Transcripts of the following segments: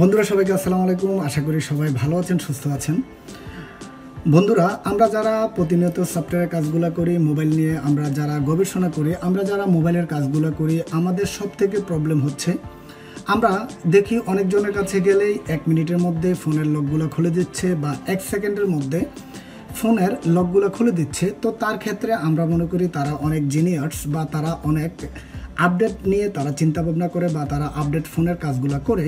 বন্ধুরা সবাইকে আসসালামু আলাইকুম। আশা করি সবাই ভালো আছেন, সুস্থ আছেন। বন্ধুরা, আমরা যারা প্রতিনিয়ত সফটওয়্যারের কাজগুলো করি, মোবাইল নিয়ে আমরা যারা গবেষণা করি, আমরা যারা মোবাইলের কাজগুলো করি, আমাদের সবথেকে প্রবলেম হচ্ছে আমরা দেখি অনেকজনের কাছে গেলেই 1 মিনিটের মধ্যে ফোনের লকগুলো খুলে দিচ্ছে বা 1 সেকেন্ডের মধ্যে ফোনের লকগুলো খুলে দিচ্ছে। তো তার ক্ষেত্রে আমরা মনে করি তারা অনেক জিনিয়ার্স বা তারা অনেক আপডেট নিয়ে তারা চিন্তা ভাবনা করে বা তারা আপডেট ফোনের কাজগুলো করে।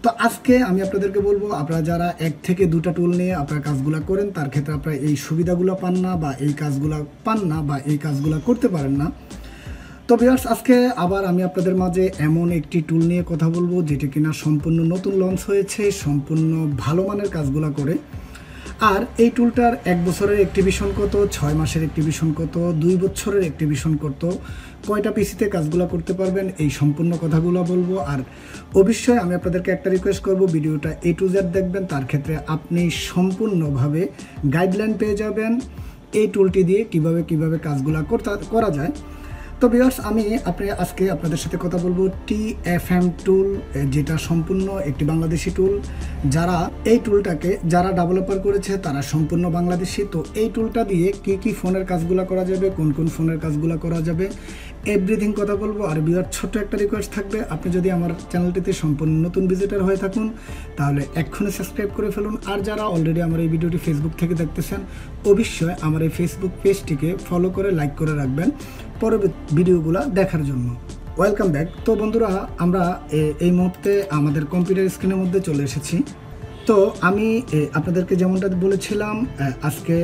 তো আজকে আমি আপনাদেরকে বলবো, আপনারা যারা 1 থেকে 2টা টুল নিয়ে আপনারা কাজগুলো করেন, তার ক্ষেত্রে আপনারা এই সুবিধাগুলো পান না বা এই কাজগুলো পান না বা এই কাজগুলো করতে পারেন না। তো ভিউয়ার্স, আজকে আবার আমি আপনাদের মাঝে এমন একটি টুল নিয়ে কথা বলবো যেটি কিনা সম্পূর্ণ নতুন লঞ্চ হয়েছে, সম্পূর্ণ ভালো মানের কাজগুলো করে। আর এই টুলটার 1 বছরের অ্যাক্টিভেশন কত, 6 মাসের অ্যাক্টিভেশন কত, 2 বছরের অ্যাক্টিভেশন কত, কয়টা পিসিতে কাজগুলো করতে পারবেন, এই সম্পূর্ণ কথাগুলো বলবো। আর অবশ্যই আমি আপনাদেরকে একটা রিকোয়েস্ট করব, ভিডিওটা A to Z দেখবেন। তার ক্ষেত্রে আপনি সম্পূর্ণভাবে গাইডলাইন পেয়ে যাবেন এই টুলটি দিয়ে কিভাবে কাজগুলো করা যায়। তো ভিউয়ার্স, আমি আজকে আপনাদের সাথে কথা বলবো TFM টুল, যেটা সম্পূর্ণ একটি বাংলাদেশি টুল। যারা এই টুলটাকে যারা ডেভেলপার করেছে তারা সম্পূর্ণ বাংলাদেশি। তো এই টুলটা দিয়ে কি ফোনের কাজগুলো করা যাবে, কোন ফোনের কাজগুলো করা যাবে, এভরিথিং কথা বলবো। আর ভিউয়ার, ছোট্ট একটা রিকোয়েস্ট থাকবে, আপনি যদি আমার চ্যানেলটিতে সম্পূর্ণ নতুন ভিজিটার হয়ে থাকুন তাহলে এক্ষুনি সাবস্ক্রাইব করে ফেলুন। আর যারা অলরেডি আমার এই ভিডিওটি ফেসবুক থেকে দেখতেছেন, অবশ্যই আমার এই ফেসবুক পেজটিকে ফলো করে লাইক করে রাখবেন পরবর্তী ভিডিওগুলো দেখার জন্য। Welcome back. তো বন্ধুরা, আমরা এই মুহূর্তে আমাদের কম্পিউটার স্ক্রিনের মধ্যে চলে এসেছি। তো আমি আপনাদেরকে যেমনটা বলেছিলাম, আজকে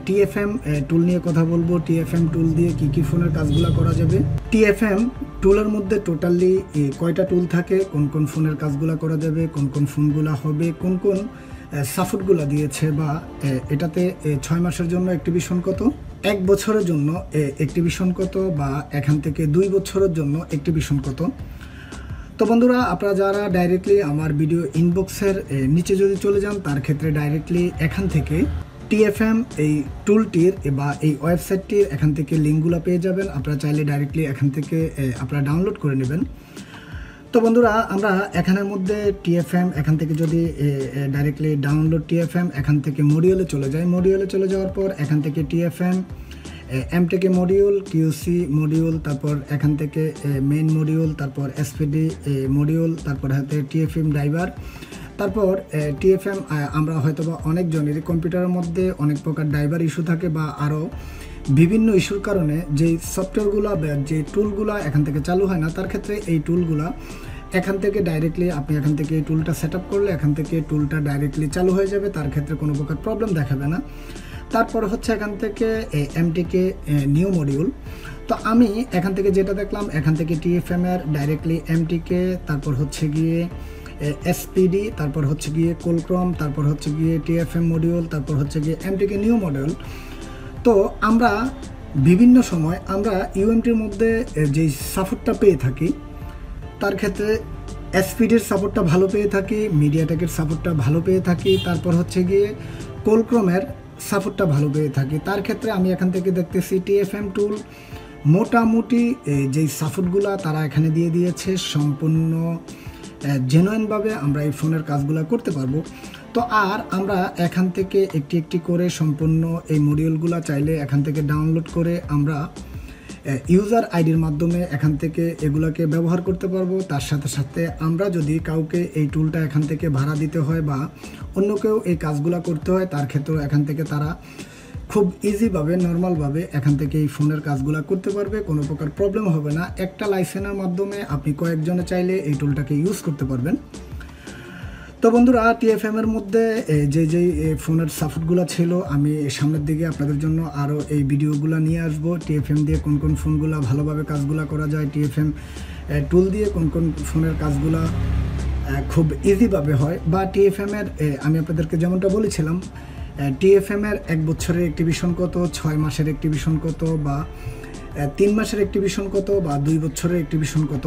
TFM টুল নিয়ে কথা বলবো। TFM টুল দিয়ে কি ফোনের কাজগুলো করা যাবে। TFM টুলের মধ্যে টোটালি কয়টা টুল থাকে, কোন ফোনের কাজগুলো করা যাবে, কোন ফোনগুলো হবে, কোন সাপোর্টগুলো দিয়েছে, বা এটাতে 6 মাসের জন্য অ্যাক্টিভেশন কত, 1 বছরের জন্য অ্যাক্টিভেশন কত, বা এখান থেকে 2 বছরের জন্য অ্যাক্টিভেশন কত। তো বন্ধুরা, আপনারা যারা ডাইরেক্টলি আমার ভিডিও ইনবক্সের নিচে যদি চলে যান, তার ক্ষেত্রে ডাইরেক্টলি এখান থেকে TFM এই টুলটির বা এই ওয়েবসাইটটির এখান থেকে লিঙ্কগুলো পেয়ে যাবেন। আপনারা চাইলে ডাইরেক্টলি এখান থেকে আপনারা ডাউনলোড করে নেবেন। তো বন্ধুরা, আমরা এখানের মধ্যে TFM এখান থেকে যদি ডাইরেক্টলি ডাউনলোড TFM এখান থেকে মডিউলে চলে যাই, মডিউলে চলে যাওয়ার পর এখান থেকে TFM MTK module, QC module, তারপর এখান থেকে মেইন মডিউল, তারপর SPD মডিউল, তারপর হাতে TFM ড্রাইভার, তারপর TFM। আমরা হয়তোবা অনেকজনেরই কম্পিউটারের মধ্যে অনেক প্রকার ড্রাইভার ইস্যু থাকে বা আরও বিভিন্ন ইস্যুর কারণে যেই সফটওয়্যারগুলো বা যে টুলগুলো এখান থেকে চালু হয় না, তার ক্ষেত্রে এই টুলগুলো এখান থেকে ডাইরেক্টলি আপনি এখান থেকে এই টুলটা সেট আপ করলে এখান থেকে টুলটা ডাইরেক্টলি চালু হয়ে যাবে, তার ক্ষেত্রে কোনো প্রকার প্রবলেম দেখাবে না। তারপর হচ্ছে এখান থেকে MTK নিউ মডিউল। তো আমি এখান থেকে যেটা দেখলাম, এখান থেকে TFM এর ডাইরেক্টলি MTK, তারপর হচ্ছে গিয়ে SPD, তারপর হচ্ছে গিয়ে কোলক্রম, তারপর হচ্ছে গিয়ে TFM মডিউল, তারপর হচ্ছে গিয়ে MTK নিউ মডিউল। তো আমরা বিভিন্ন সময় আমরা UMTর মধ্যে যেই সাপোর্টটা পেয়ে থাকি, তার ক্ষেত্রে SPDর সাপোর্টটা ভালো পেয়ে থাকি, মিডিয়াটেকের সাপোর্টটা ভালো পেয়ে থাকি, তারপর হচ্ছে গিয়ে কোলক্রমের সাপোর্টটা ভালো পেয়ে থাকি। তার ক্ষেত্রে আমি এখান থেকে দেখতেছি TFM টুল মোটামুটি যেই সাপোর্টগুলো তারা এখানে দিয়ে দিয়েছে, সম্পূর্ণ জেনুইনভাবে আমরা এই ফোনের কাজগুলো করতে পারবো। তো আর আমরা এখান থেকে একটি করে সম্পূর্ণ এই মডিউলগুলো চাইলে এখান থেকে ডাউনলোড করে আমরা ইউজার আইডির মাধ্যমে এখান থেকে এগুলোকে ব্যবহার করতে পারবো। তার সাথে সাথে আমরা যদি কাউকে এই টুলটা এখান থেকে ভাড়া দিতে হয় বা অন্য কেউ এই কাজগুলো করতে হয়, তার ক্ষেত্রেও এখান থেকে তারা খুব ইজিভাবে নর্মালভাবে এখান থেকে এই ফোনের কাজগুলো করতে পারবে, কোনো প্রকার প্রবলেম হবে না। একটা লাইসেন্সের মাধ্যমে আপনি কয়েকজনে চাইলে এই টুলটাকে ইউজ করতে পারবেন। তো বন্ধুরা, TFM এর মধ্যে যেই ফোনের সাপোর্টগুলো ছিল, আমি সামনের দিকে আপনাদের জন্য আরও এই ভিডিওগুলো নিয়ে আসব। TFM দিয়ে কোন ফোনগুলো ভালোভাবে কাজগুলো করা যায়, TFM টুল দিয়ে কোন ফোনের কাজগুলো খুব ইজিভাবে হয়, বা TFM এর আমি আপনাদেরকে যেমনটা বলেছিলাম, TFM এর 1 বছরের অ্যাক্টিভেশন কত, 6 মাসের অ্যাক্টিভেশন কত, বা 3 মাসের অ্যাক্টিভেশন কত, বা 2 বছরের অ্যাক্টিভেশন কত।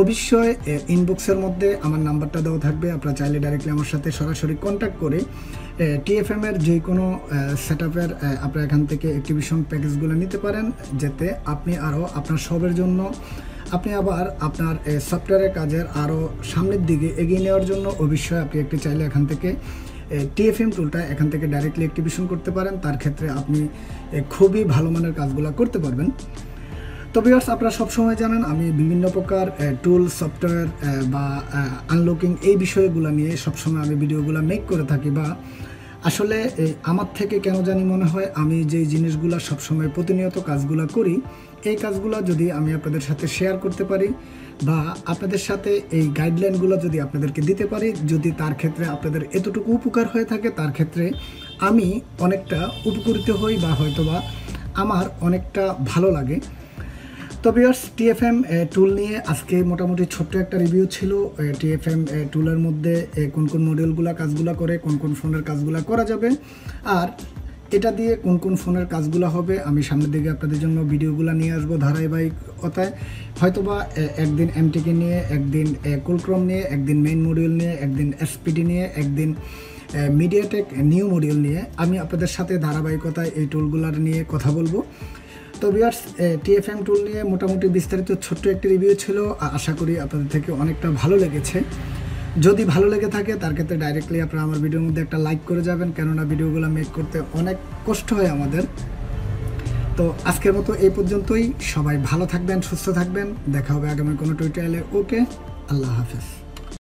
অবশ্যই ইনবক্সের মধ্যে আমার নাম্বারটা দেওয়া থাকবে, আপনারা চাইলে ডাইরেক্টলি আমার সাথে সরাসরি কন্ট্যাক্ট করে TFM এর যে কোনো সেট আপের আপনারা এখান থেকে অ্যাক্টিভেশন প্যাকেজগুলো নিতে পারেন, যাতে আপনি আরও আপনার সবের জন্য আপনি আবার আপনার সফটওয়্যারের কাজের আরও সামনের দিকে এগিয়ে নেওয়ার জন্য অবশ্যই আপনি একটি চাইলে এখান থেকে TFM টুলটা এখান থেকে ডাইরেক্টলি অ্যাক্টিভেশন করতে পারেন। তার ক্ষেত্রে আপনি খুবই ভালো মানের কাজগুলো করতে পারবেন। তো ভিউয়ার্স, আপনারা সবসময় জানেন আমি বিভিন্ন প্রকার টুল সফটওয়্যার বা আনলকিং এই বিষয়গুলো নিয়ে সবসময় আমি ভিডিওগুলো মেক করে থাকি। বা আসলে আমার থেকে কেন জানি মনে হয় আমি যেই জিনিসগুলো সবসময় প্রতিনিয়ত কাজগুলো করি, এই কাজগুলো যদি আমি আপনাদের সাথে শেয়ার করতে পারি বা আপনাদের সাথে এই গাইডলাইনগুলো যদি আপনাদেরকে দিতে পারি, যদি তার ক্ষেত্রে আপনাদের এতটুকু উপকার হয়ে থাকে, তার ক্ষেত্রে আমি অনেকটা উপকৃত হই বা হয়তোবা আমার অনেকটা ভালো লাগে। তো ভিউয়ার্স, TFM টুল নিয়ে আজকে মোটামুটি ছোট্ট একটা রিভিউ ছিল। TFM টুলের মধ্যে কোন কোন মডিউলগুলো কাজগুলো করে, কোন কোন ফোনের কাজগুলো করা যাবে, আর এটা দিয়ে কোন কোন ফোনের কাজগুলো হবে আমি সামনের দিকে আপনাদের জন্য ভিডিওগুলো নিয়ে আসবো ধারাবাহিকতায়। হয়তোবা একদিন MTK নিয়ে, একদিন কুলক্রম নিয়ে, একদিন মেইন মডিউল নিয়ে, একদিন SPD নিয়ে, একদিন মিডিয়াটেক নিউ মডিউল নিয়ে আমি আপনাদের সাথে ধারাবাহিকতায় এই টুলগুলোর নিয়ে কথা বলবো। তো ভিউয়ার্স, TFM টুল নিয়ে মোটামুটি বিস্তারিত ছোট্ট একটি রিভিউ ছিল। আশা করি আপনাদের থেকে অনেকটা ভালো লেগেছে। যদি ভালো লেগে থাকে তার ক্ষেত্রে ডাইরেক্টলি আপনারা আমার ভিডিওর মধ্যে একটা লাইক করে যাবেন, কেননা ভিডিওগুলো মেক করতে অনেক কষ্ট হয় আমাদের। তো আজকের মতো এই পর্যন্তই। সবাই ভালো থাকবেন, সুস্থ থাকবেন। দেখা হবে আগামী কোনো টিউটোরিয়ালে। ওকে, আল্লাহ হাফেজ।